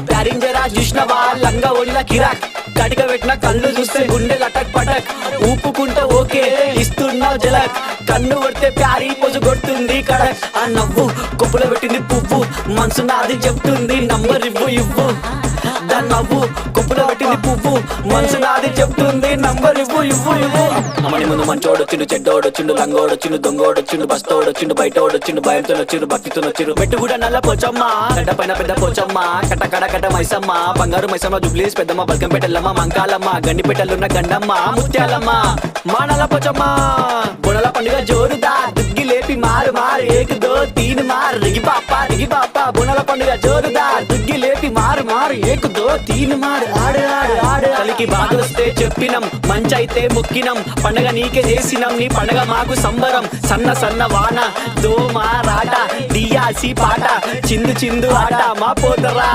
ప్యారింజరా చూసినవా లంగా ఒళ్ళ కిరాక్ కడిగ పెట్టిన కళ్ళు చూస్తే గుండె లటక్ పటక్ ఊపుకుంటే ఓకే ఇస్తున్నావు జలక్ కన్ను కొడితే ప్యారీ పొజు కొడుతుంది కడక్ ఆ నవ్వు కొప్పులో పెట్టింది పువ్వు మనసు నాది చెప్తుంది నంబర్ ఇవ్వు దాని నవ్వు కొప్పులో పెట్టింది పువ్వు మనసు నాది చెప్తుంది నంబర్ ఇవ్వు అమ్మని ముందు మంచోడొచ్చిండు చెడ్డోడొచ్చిండు లంగోడొచ్చిండు దొంగోడొచ్చిండు బస్తోడొచ్చిండు బయటోడొచ్చిండు భయంతో వచ్చిండు భక్తితో వచ్చిండు మెట్టు కూడా నల్ల పోచమ్మ గడ్డ పైన పెద్ద పోచమ్మ కట్ట మైసమ్మ బంగారు మైసమ్మ జుబ్లీస్ పెద్దమ్మ బల్కంపేటల్లమ్మ మంకాలమ్మ గండిపేటలున్న గండమ్మ ముత్యాలమ్మ మా నల్ల పోచమ్మ బుడల పండుగ జోరుదా దుగ్గి లేపి మారు ఏక్ దో తీన్ మార్ రిగి పాప బుడల పండుగ జోరుదా దుగ్గి లేపి మారు ఏక్ దో తీన్ మార్ ఆడు కలికి బాధొస్తే చెప్పినం మంచైతే మొక్కినం పండగ నీకే చేసినం నీ పండగ మాకు సంబరం సన్న వాన దోమ రాట దియాసి పాట చిందు ఆట మా పోతరా